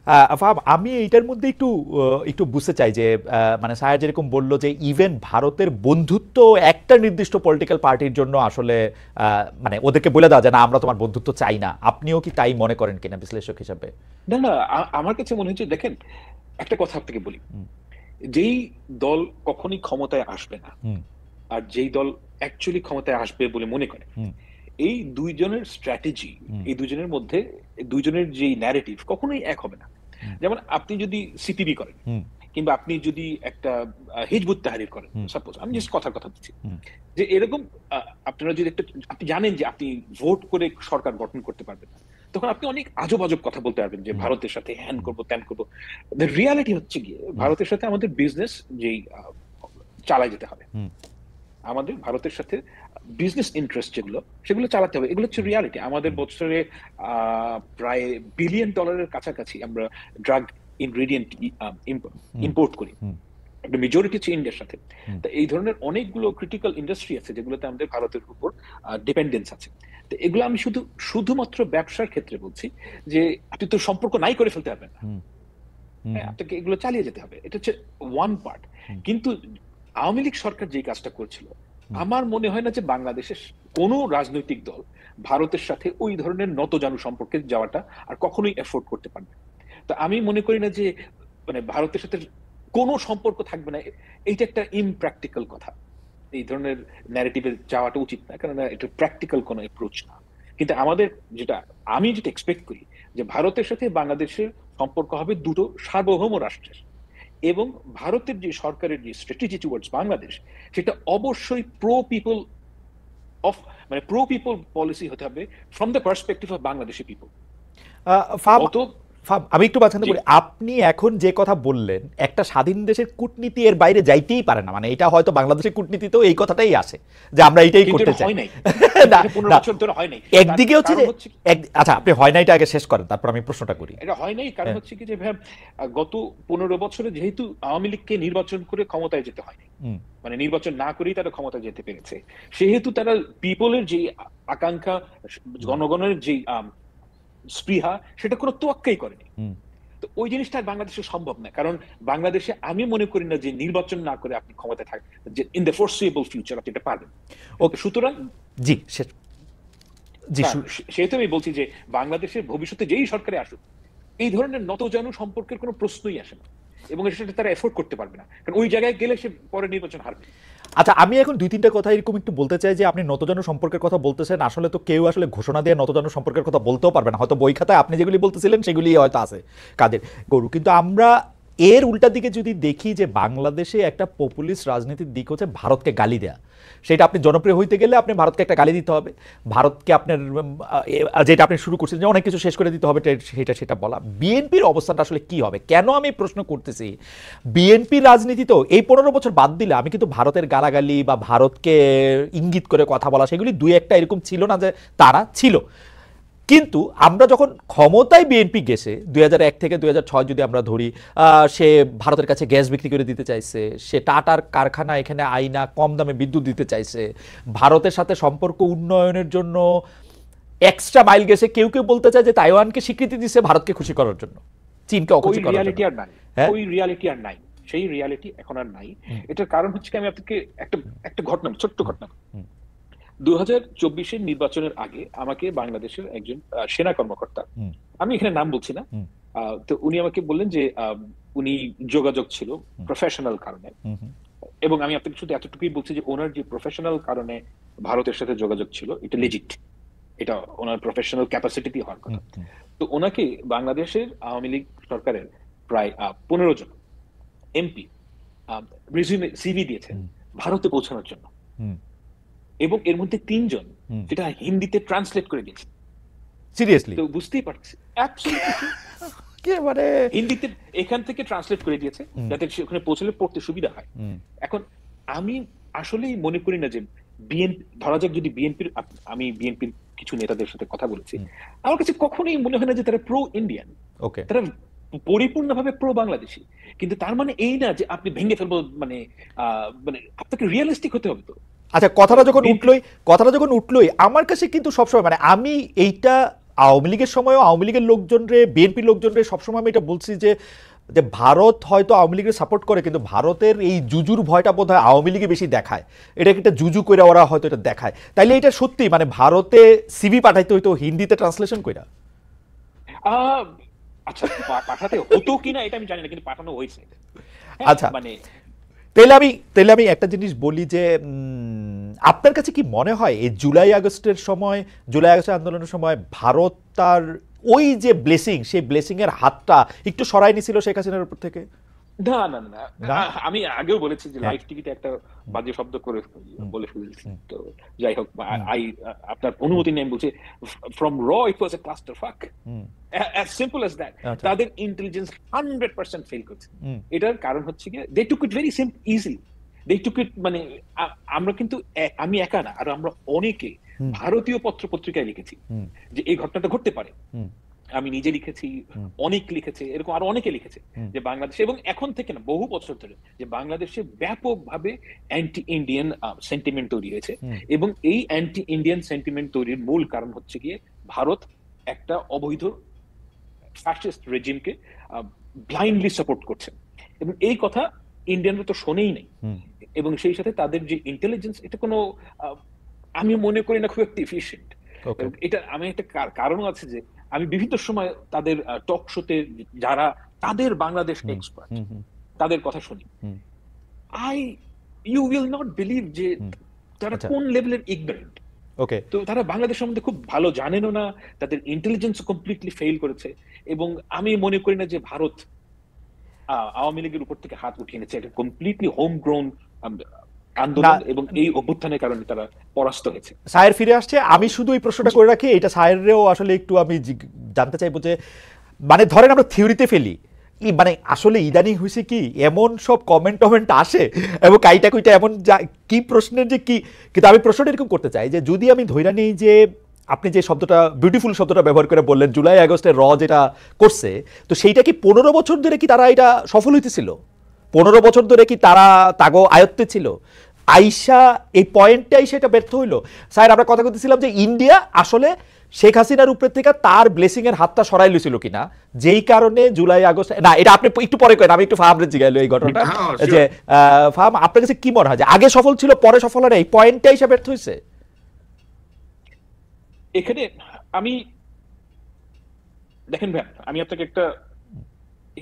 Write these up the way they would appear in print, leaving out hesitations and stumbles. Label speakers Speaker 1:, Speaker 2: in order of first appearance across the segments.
Speaker 1: ফাহাম, আমি এইটার মধ্যে একটু একটু বুঝতে চাই যে মানে স্যার যেরকম বলল যে ইভেন ভারতের বন্ধুত্ব একটা নির্দিষ্ট পলিটিক্যাল পার্টির জন্য আসলে মানে ওদেরকে বলে দেওয়া যায় না আমরা তোমার বন্ধুত্ব চাই না, আপনিও কি তাই মনে করেন কিনা বিশ্লেষক হিসাবে?
Speaker 2: না না, আমার কাছে মনে হচ্ছে, দেখেন একটা কথা আপনাকে বলি, যেই দল কখনোই ক্ষমতায় আসবে না
Speaker 1: হুম
Speaker 2: আর যেই দল অ্যাকচুয়ালি ক্ষমতায় আসবে বলে মনে করে,
Speaker 1: হুম
Speaker 2: এই দুইজনের স্ট্র্যাটেজি,
Speaker 1: হুম
Speaker 2: এই দুইজনের মধ্যে দুইজনের যে ন্যারেটিভ কখনোই এক হবে না। যেমন আপনি যদি সিপিবি করেন
Speaker 1: হুম
Speaker 2: কিংবা আপনি যদি একটা হিজবুত তাহরির করেন,
Speaker 1: হুম
Speaker 2: সাপোজ আমি জাস্ট কথার কথা দিচ্ছি,
Speaker 1: হুম
Speaker 2: যে এরকম আপনারা যদি একটা, আপনি জানেন যে আপনি ভোট করে সরকার গঠন করতে পারবেন না, তখন আপনি অনেক আজব আজব কথা বলতে পারবেন যে
Speaker 1: হুম
Speaker 2: ভারতের সাথে হ্যান করবো ত্যান করবো। রিয়ালিটি হচ্ছে গিয়ে
Speaker 1: হুম
Speaker 2: ভারতের সাথে আমাদের বিজনেস যেই চালাই যেতে হবে,
Speaker 1: হুম
Speaker 2: আমাদের ভারতের সাথে বিজনেস ইন্টারেস্ট যেগুলো সেগুলো চালাতে হবে, এগুলো হচ্ছে রিয়ালিটি। আমাদের
Speaker 1: হুম
Speaker 2: বছরে প্রায় $1 বিলিয়ন কাছাকাছি আমরা ড্রাগ ইনগ্রেডিয়েন্ট
Speaker 1: হুম
Speaker 2: ইম্পোর্ট করি,
Speaker 1: হুম
Speaker 2: একটা মেজরিটি হচ্ছে ইন্ডিয়ার সাথে।
Speaker 1: হুম
Speaker 2: তো এই ধরনের অনেকগুলো ক্রিটিক্যাল ইন্ডাস্ট্রি আছে যেগুলোতে আমাদের ভারতের উপর ডিপেন্ডেন্স আছে। তো এগুলো আমি শুধুমাত্র ব্যবসার ক্ষেত্রে বলছি, যে আপনি তো সম্পর্ক নাই করে ফেলতে পারবেন না,
Speaker 1: হুম হুম
Speaker 2: হ্যাঁ আপনাকে এগুলো চালিয়ে যেতে হবে, এটা হচ্ছে ওয়ান পার্ট।
Speaker 1: হুম
Speaker 2: কিন্তু আওয়ামী লীগ সরকার যে কাজটা করেছিল,
Speaker 1: হুম
Speaker 2: আমার মনে হয় না যে বাংলাদেশের কোনো রাজনৈতিক দল ভারতের সাথে ওই ধরনের নতজানু সম্পর্কে যাওয়াটা আর কখনোই এফোর্ড করতে পারবে। তো আমি মনে করি না যে মানে ভারতের সাথে কোনো সম্পর্ক থাকবে না, এইটা একটা ইমপ্র্যাকটিক্যাল কথা। এই ধরনের ন্যারেটিভে যাওয়াটা উচিত না, কারণ এটা প্র্যাকটিক্যাল কোনো অ্যাপ্রোচ না। কিন্তু আমাদের যেটা, আমি যেটা এক্সপেক্ট করি, যে ভারতের সাথে বাংলাদেশের সম্পর্ক হবে দুটো সার্বভৌম রাষ্ট্রের, এবং ভারতের যে সরকারের যে স্ট্র্যাটেজি টুয়ার্ডস বাংলাদেশ, সেটা অবশ্যই প্রো পিপল অফ, মানে প্রো পিপল পলিসি হতে হবে from the perspective of Bangladeshi people.
Speaker 1: Faham,
Speaker 2: অত
Speaker 1: আমি একটু মাঝখানে
Speaker 2: জি,
Speaker 1: বলি, আপনি এখন যে কথা বললেন একটা স্বাধীন দেশের কূটনীতি এর বাইরে যাইতেই পারে না, মানে এটা হয়তো বাংলাদেশের কূটনীতিতেও এই কথাটাই আসে যে আমরা এইটাই
Speaker 2: কিন্তু
Speaker 1: করতে
Speaker 2: এটা
Speaker 1: চাই।
Speaker 2: হয় নাই,
Speaker 1: না
Speaker 2: এটা 15
Speaker 1: না,
Speaker 2: বছর ধরে হয় নাই। তার
Speaker 1: একদিকে হচ্ছে
Speaker 2: কারণ
Speaker 1: যে
Speaker 2: হচ্ছে,
Speaker 1: আচ্ছা আপনি হয় না এটা আগে শেষ করেন তারপর আমি প্রশ্নটা করি।
Speaker 2: এটা হয় নাই কারণ
Speaker 1: হ্যাঁ
Speaker 2: হচ্ছে কি যে ভাই, গত 15 বছরে যেহেতু আওয়ামী লীগকে নির্বাচন করে ক্ষমতায় যেতে হয়নি,
Speaker 1: হুম
Speaker 2: মানে নির্বাচন না করেই তারা ক্ষমতায় যেতে পেরেছে, সেহেতু তারা পিপলের যে আকাঙ্ক্ষা,
Speaker 1: হুম
Speaker 2: জনগণের যে স্পৃহা, সেটা কোনো তোয়াক্কাই করেনি।
Speaker 1: হুম
Speaker 2: তো ওই জিনিসটা আর বাংলাদেশে সম্ভব না, কারণ বাংলাদেশে আমি মনে করি না যে নির্বাচন না করে আপনি ক্ষমতায় থাকবেন, যে ইন দ্য ফোরসিয়েবল ফিউচার আপনি এটা পারবেন। তো
Speaker 1: ওকে,
Speaker 2: সুতরাং
Speaker 1: জি শেষ, জি
Speaker 2: না, সেহেতু আমি বলছি যে বাংলাদেশের ভবিষ্যতে যেই সরকারে আসুক, এই ধরনের নতজানু সম্পর্কের কোনো প্রশ্নই আসে না, এবং সেটা তারা এফোর্ড করতে পারবে না, কারণ ওই জায়গায় গেলে সে পরে নির্বাচন হারবে।
Speaker 1: আচ্ছা আমি এখন দুই তিনটা কথা এরকম একটু বলতে চাই যে আপনি নতজানু সম্পর্কের কথা বলতেছেন, আসলে তো কেউ আসলে ঘোষণা দিয়ে নতজানু সম্পর্কের কথা বলতেও পারবে না, হয়তো বই খাতায় আপনি যেগুলি বলতেছিলেন সেগুলি হয়তো আছে কাদের গরু, কিন্তু আমরা এর উল্টা দিকে যদি দেখি যে বাংলাদেশে একটা পপুলিস্ট রাজনীতির দিক হচ্ছে ভারতকে গালি দেয়া, সেটা আপনি জনপ্রিয় হইতে গেলে আপনি ভারতকে একটা গালি দিতে হবে, ভারতকে আপনার যেটা আপনি শুরু করছেন যে অনেক কিছু শেষ করে দিতে হবে সেটা বলা। বিএনপির অবস্থানটা আসলে কি হবে? কেন আমি প্রশ্ন করতেছি, বিএনপি রাজনীতি তো এই 15 বছর বাদ দিলে আমি কিন্তু ভারতের গালাগালি বা ভারতকে ইঙ্গিত করে কথা বলা সেগুলি দুই একটা এরকম ছিল না যে তারা ছিল, কিন্তু আমরা যখন ক্ষমতায় বিএনপি গেছে 2001 থেকে 2006 যদি আমরা ধরি, সে ভারতের কাছে গ্যাস বিক্রি করে দিতে চাইছে, সে টাটার কারখানা এখানে আইনা কম দামে বিদ্যুৎ দিতে চাইছে, ভারতের সাথে সম্পর্ক উন্নয়নের জন্য এক্সট্রা মাইল গেছে, কেউ কেউ বলতে চায় যে তাইওয়ানকে স্বীকৃতি দিচ্ছে ভারতকে খুশি করার জন্য, চীনকে
Speaker 2: ওই
Speaker 1: অখুশি করার জন্য।
Speaker 2: রিয়ালিটি আর নাই,
Speaker 1: হ্যাঁ
Speaker 2: ওই রিয়ালিটি আর নাই, সেই রিয়ালিটি এখন আর নাই। এটার কারণ হচ্ছে কি, আমি আপনাকে একটা একটা ঘটনা, ছোট্ট ঘটনা। 2024-এর নির্বাচনের আগে আমাকে বাংলাদেশের একজন সেনা কর্মকর্তা, আমি এখানে নাম বলছি না, তো উনি আমাকে বললেন যে উনি যোগাযোগ ছিল প্রফেশনাল কারণে, এবং আমি আপনাকে শুধু এতটুকুই বলছি যে ওনার যে প্রফেশনাল কারণে ভারতের সাথে যোগাযোগ ছিল এটা লিজিট, এটা ওনার প্রফেশনাল ক্যাপাসিটি হওয়ার কথা। তো ওনাকে বাংলাদেশের আওয়ামী লীগ সরকারের প্রায় 15 জন এমপি রিজিউমে সিভি দিয়েছেন ভারতে পৌঁছানোর জন্য, এবং এর মধ্যে 3 জন যেটা হিন্দিতে ট্রান্সলেট করে দিয়েছে।
Speaker 1: সিরিয়াসলি?
Speaker 2: তো বুঝতেই পারছি অ্যাবসলিউটলি
Speaker 1: একেবারে
Speaker 2: হিন্দিতে এখান থেকে ট্রান্সলেট করে দিয়েছে যাতে ওখানে পৌঁছলে পড়তে সুবিধা হয়। এখন আমি আসলেই মনে করি না যে বিএনপি, ধরা যাক যদি বিএনপির, আমি বিএনপির কিছু নেতাদের সাথে কথা বলেছি, আমার কাছে কখনোই মনে হয় না যে তারা প্রো ইন্ডিয়ান,
Speaker 1: ওকে,
Speaker 2: তারা পরিপূর্ণভাবে প্রো বাংলাদেশি। কিন্তু তার মানে এই না যে আপনি ভেঙে ফেলবো, মানে মানে আপনাকে রিয়েলিস্টিক হতে হবে। তো
Speaker 1: আচ্ছা কথাটা যখন উঠলোই আমার কাছে কিন্তু সবসময় মানে আমি এইটা আওয়ামী লীগের সময়ও আওয়ামী লীগের লোকজনরে, বিএনপির লোকজনরে সবসময় আমি এটা বলছি যে যে ভারত হয়তো আওয়ামী লীগের সাপোর্ট করে, কিন্তু ভারতের এই জুজুর ভয়টা বোধ হয় আওয়ামী লীগে বেশি দেখায়। এটাকে একটা জুজু করে ওরা হয়তো এটা দেখায়। তাইলে এটা সত্যি মানে ভারতে সিভি পাঠাইতে হইতো হিন্দিতে ট্রান্সলেশন কইরা?
Speaker 2: আহ, আচ্ছা, পাঠাতে হতো কিনা এটা আমি জানি না, কিন্তু পাঠানো হয়েছে। হ্যাঁ,
Speaker 1: আচ্ছা,
Speaker 2: মানে
Speaker 1: তাহলে আমি একটা জিনিস বলি যে আপনার কাছে কি মনে হয় এই জুলাই আগস্টের আন্দোলনের সময় ভারত তার ওই যে ব্লেসিং, সেই ব্লেসিং এর হাতটা একটু সরাই নিছিল শেখ হাসিনার উপর থেকে?
Speaker 2: না না না,
Speaker 1: না?
Speaker 2: আমি আগেও বলেছি যে
Speaker 1: হ্যাঁ।
Speaker 2: লাইভ টিভিতে একটা বাজে শব্দ করে
Speaker 1: হুম,
Speaker 2: বলে ফেলেছি।
Speaker 1: হুম,
Speaker 2: তো যাই হোক,
Speaker 1: হুম,
Speaker 2: আই আপনার
Speaker 1: হুম,
Speaker 2: অনুমতি নেই বলছি, ফ্রম র ইট ওয়াজ a cluster fuck,
Speaker 1: hmm.
Speaker 2: As simple as that.
Speaker 1: আচ্ছা।
Speaker 2: তাদের ইন্টেলিজেন্স 100% ফেল করছে।
Speaker 1: হুম,
Speaker 2: এটার কারণ হচ্ছে কি, দে টুক ইট ভেরি ইজিলি। দে টুক ইট, মানে আমরা কিন্তু আমি একা না, আর আমরা অনেকে
Speaker 1: হুম,
Speaker 2: ভারতীয় পত্র পত্রিকায় লিখেছি
Speaker 1: হুম,
Speaker 2: যে এই ঘটনাটা ঘটতে পারে।
Speaker 1: হুম,
Speaker 2: আমি নিজে লিখেছি,
Speaker 1: হুম,
Speaker 2: অনেক লিখেছে, এরকম আরো অনেকে লিখেছে
Speaker 1: হুম,
Speaker 2: যে বাংলাদেশে, এবং এখন থেকে না, বহু বছর ধরে, যে বাংলাদেশে ব্যাপকভাবে অ্যান্টি ইন্ডিয়ান সেন্টিমেন্ট তৈরি হয়েছে।
Speaker 1: হুম,
Speaker 2: এবং এই অ্যান্টি ইন্ডিয়ান সেন্টিমেন্ট তৈরির মূল কারণ হচ্ছে গিয়ে ভারত একটা অবৈধ ফ্যাসিস্ট রেজিমকে ব্লাইন্ডলি সাপোর্ট করছে। এবং এই কথা ইন্ডিয়ানরা তো শোনেই নেই।
Speaker 1: হুম।
Speaker 2: এবং সেই সাথে তাদের যে ইন্টেলিজেন্স, এটা কোনো আমি মনে করি না খুব একটা এফিশিয়েন্ট।
Speaker 1: ওকে।
Speaker 2: এটা আমি একটা কারণও আছে যে আমি বিভিন্ন সময় তাদের টক শোতে যারা তাদের বাংলাদেশ
Speaker 1: হুম,
Speaker 2: এক্সপার্ট,
Speaker 1: হুম, হুম,
Speaker 2: তাদের কথা শুনি,
Speaker 1: হুম,
Speaker 2: I you will not believe যে
Speaker 1: হুম।
Speaker 2: তারা
Speaker 1: আচ্ছা।
Speaker 2: কোন লেভেলের ইগনোরেন্ট।
Speaker 1: ওকে।
Speaker 2: তো তারা বাংলাদেশ সম্বন্ধে খুব ভালো জানেনও না, তাদের ইন্টেলিজেন্স কমপ্লিটলি ফেল করেছে। এবং আমি মনে করি না যে ভারত আওয়ামী লীগের উপর থেকে হাত উঠিয়ে নিচ্ছে। এটা কমপ্লিটলি হোম গ্রোন
Speaker 1: না,
Speaker 2: আন্দোলন, এবং এই অভ্যুত্থানের কারণে তারা পরাস্ত হয়েছে।
Speaker 1: সায়ের ফিরে আসছে। আমি শুধু এই প্রশ্নটা করে রাখি, এটা সায়েরেও আসলে একটু আমি জানতে চাইবো যে মানে ধরেন আমরা থিওরিতে ফেলি, মানে আসলে ইদানিং হয়েছে কি এমন সব কমেন্ট আসে এবং কাইটা কুইটা এমন কি প্রশ্নের যে কি। কিন্তু আমি প্রশ্নটা এরকম করতে চাই যে যদি আমি ধইরা নেই যে আপনি যে শব্দটা বিউটিফুল শব্দটা ব্যবহার করে বললেন জুলাই আগস্টের যেটা করছে, তো সেইটা কি 15 বছর ধরে কি তারা এটা সফল হইতেছিল? 15 বছর ধরে কি তারা তাগো আয়ত্তে ছিল? আইসা এই পয়েন্টটাই সেটা ব্যর্থ হইলো। স্যার আমরা কথা বলতেছিলাম যে ইন্ডিয়া আসলে শেখ হাসিনার উপর থেকে তার ব্লেসিং এর হাতটা সরাই লইছিল কিনা, যেই কারণে জুলাই আগস্ট, না এটা আপনি একটু পরে করেন, আমি একটু ফাহামরে জিগাইলো এই ঘটনাটা যে ফাহাম আপনার কাছে কি মনে হয় যে আগে সফল ছিল পরে সফল হয় না, এই পয়েন্টটাই হিসাবে ব্যর্থ হয়েছে?
Speaker 2: এখানে আমি, দেখেন ভাই, আমি আপনাকে একটা,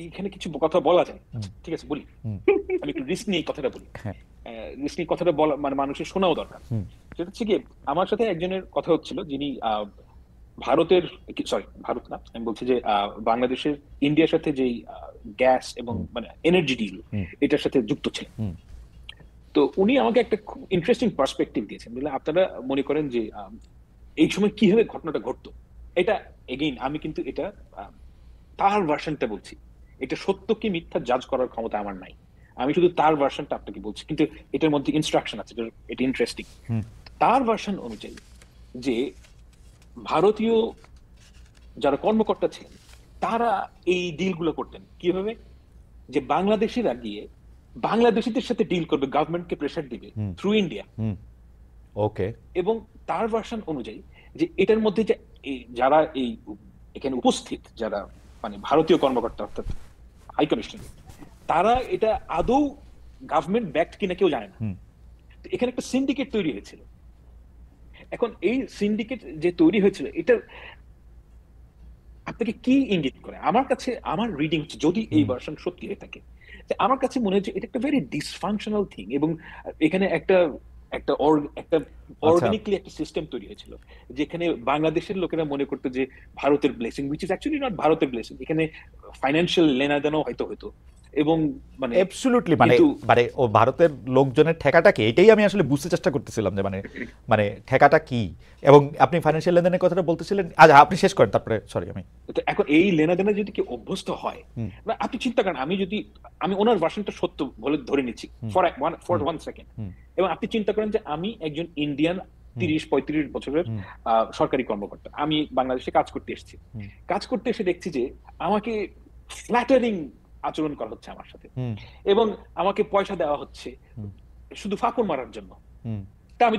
Speaker 2: এইখানে কিছু কথা বলা যায়,
Speaker 1: হুম,
Speaker 2: ঠিক আছে বলি।
Speaker 1: হুম,
Speaker 2: আমি একটু রিস্ক নিয়ে এই কথাটা বলি।
Speaker 1: হ্যাঁ,
Speaker 2: রিস্ক নিয়ে কথাটা বলা মানে মানুষের শোনাও দরকার।
Speaker 1: হুম,
Speaker 2: সেটা হচ্ছে কি, আমার সাথে একজনের কথা হচ্ছিল যিনি ভারতের, সরি ভারত না, আমি বলছি যে বাংলাদেশের ইন্ডিয়ার সাথে যেই গ্যাস এবং
Speaker 1: হুম,
Speaker 2: মানে এনার্জি ডিল,
Speaker 1: হুম,
Speaker 2: এটার সাথে যুক্ত ছিলেন।
Speaker 1: হুম,
Speaker 2: তো উনি আমাকে একটা খুব ইন্টারেস্টিং পার্সপেক্টিভ দিয়েছেন। বলে আপনারা মনে করেন যে এই সময় কিভাবে ঘটনাটা ঘটতো। এটা এগেইন আমি কিন্তু এটা তার ভার্সনটা বলছি। এটা সত্য কি মিথ্যা জাজ করার ক্ষমতা আমার নাই। আমি শুধু তার ভার্সনটা আপনাকে বলছি, কিন্তু এটার মধ্যে ইনস্ট্রাকশন আছে, এটা ইন্টারেস্টিং।
Speaker 1: হুম,
Speaker 2: তার ভার্সন অনুযায়ী যে ভারতীয় যারা কর্মকর্তা ছিলেন, তারা এই ডিলগুলো করতেন কিভাবে, যে বাংলাদেশিরা গিয়ে বাংলাদেশিদের সাথে ডিল করবে, গভর্নমেন্টকে প্রেসার দিবে
Speaker 1: হুম,
Speaker 2: থ্রু ইন্ডিয়া।
Speaker 1: হুম। ওকে।
Speaker 2: এবং তার ভার্সন অনুযায়ী যে এটার মধ্যে যে যারা এই এখানে উপস্থিত, যারা মানে ভারতীয় কর্মকর্তা অর্থাৎ হাই কমিশন, তারা এটা আদৌ গভর্নমেন্ট ব্যাকড কিনা কেউ জানে না।
Speaker 1: হুম,
Speaker 2: তো এখানে একটা সিন্ডিকেট তৈরি হয়েছিল। এখন এই সিন্ডিকেট যে তৈরি হয়েছিল, এটা আপনাকে কি ইঙ্গিত করে? আমার কাছে আমার রিডিং হচ্ছে, যদি এই
Speaker 1: হুম।
Speaker 2: ভার্সন সত্যি হয়ে থাকে, যে আমার কাছে মনে হচ্ছে এটা একটা ভেরি ডিসফাংশনাল থিং। এবং এখানে একটা একটা একটা
Speaker 1: আচ্ছা।
Speaker 2: অর্গানিকলি একটা সিস্টেম তৈরি হয়েছিল, যেখানে বাংলাদেশের লোকেরা মনে করতো যে ভারতের blessing, which is actually not ভারতের ব্লেসিং। এখানে ফাইন্যান্সিয়াল লেনাদেনাও হয়তো হতো। এবং মানে
Speaker 1: অ্যাবসলিউটলি মানে
Speaker 2: যেহেতু
Speaker 1: মানে ও ভারতের লোকজনের ঠেকাটা কি, এটাই আমি আসলে বুঝতে চেষ্টা করতেছিলাম যে মানে মানে ঠেকাটা কি। এবং আপনি ফাইন্যান্সিয়াল লেনদেনের কথাটা বলতেছিলেন, আচ্ছা আপনি শেষ করেন তারপরে, সরি আমি।
Speaker 2: তো এখন এই লেনাদেনা যদি কেউ অভ্যস্ত হয়,
Speaker 1: হুম,
Speaker 2: বা আপনি চিন্তা করেন, আমি ওনার ভার্সনটা সত্য বলে ধরে নিচ্ছি
Speaker 1: হুম,
Speaker 2: ফর ফর
Speaker 1: হুম,
Speaker 2: 1 সেকেন্ড,
Speaker 1: হুম,
Speaker 2: এবং আপনি চিন্তা করেন যে আমি একজন ইন্ডিয়ান
Speaker 1: হুম,
Speaker 2: 30-35 বছরের
Speaker 1: হুম,
Speaker 2: সরকারি কর্মকর্তা, আমি বাংলাদেশে কাজ করতে এসেছি।
Speaker 1: হুম,
Speaker 2: কাজ করতে এসে দেখছি যে আমাকে ফ্ল্যাটারিং আচরণ করা হচ্ছে আমার সাথে,
Speaker 1: হুম,
Speaker 2: এবং আমাকে পয়সা দেওয়া হচ্ছে
Speaker 1: হুম,
Speaker 2: শুধু ফাঁকর মারার জন্য।
Speaker 1: হুম।
Speaker 2: তা আমি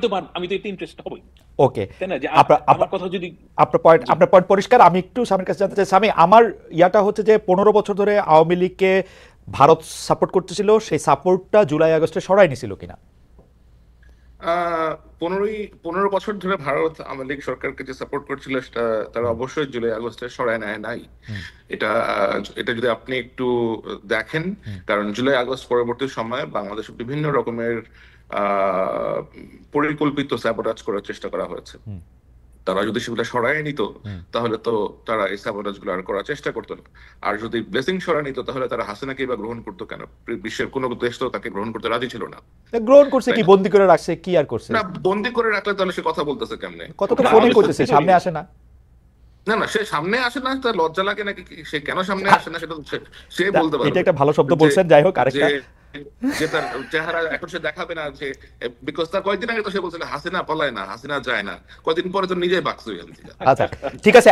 Speaker 2: তো এতে ইন্টারেস্ট হবই।
Speaker 1: ওকে,
Speaker 2: তাই না? যে আমার কথা যদি
Speaker 1: আপনার পয়েন্ট পরিষ্কার। আমি একটু স্বামীর কাছে জানতে চাই, স্বামী, আমার ইয়াটা হচ্ছে যে 15 বছর ধরে আওয়ামী লীগকে ভারত সাপোর্ট করতেছিল, সেই সাপোর্টটা জুলাই আগস্টে সরাই নিছিল কিনা?
Speaker 3: 15 বছর ধরে ভারত আওয়ামী লীগ সরকারকে যে সাপোর্ট করছিল সেটা তারা অবশ্যই জুলাই আগস্টে সরায় নেয় নাই। এটা এটা যদি আপনি একটু দেখেন, কারণ জুলাই আগস্ট পরবর্তী সময়ে বাংলাদেশে বিভিন্ন রকমের পরিকল্পিত স্যাবোটাজ করার চেষ্টা করা হয়েছে। তারা যদি সেগুলো সরায় নিত তাহলে তো তারা এই স্যাবোটাজ গুলো আর করার চেষ্টা করতো না। আর যদি ব্লেসিং সরায় নিত তাহলে তারা হাসিনাকে বা গ্রহণ করতো কেন? বিশ্বের কোনো দেশ তো তাকে গ্রহণ করতে রাজি ছিল না।
Speaker 1: গ্রহণ করছে কি, বন্দি করে রাখছে, কি আর করছে?
Speaker 3: না, বন্দি করে রাখলে তাহলে সে কথা বলতেছে কেমনে?
Speaker 1: কত তো ফোনই করতেছে, সামনে আসে না।
Speaker 3: না না, সে সামনে আসে না, তার লজ্জা লাগে নাকি? সে কেন সামনে আসে না সেটা সে বলতে পারবে।
Speaker 1: এটা একটা ভালো শব্দ বলছেন, যাই হোক। আরেকটা
Speaker 3: যে তার চেহারা এখন সে দেখাবে না, যে বিকজ তার কয়েকদিন আগে তো সে বলছিল হাসিনা পলায় না, হাসিনা যায় না, কয়েকদিন পরে তো নিজেই বাকস হয়ে গেছে।
Speaker 1: আচ্ছা, ঠিক আছে।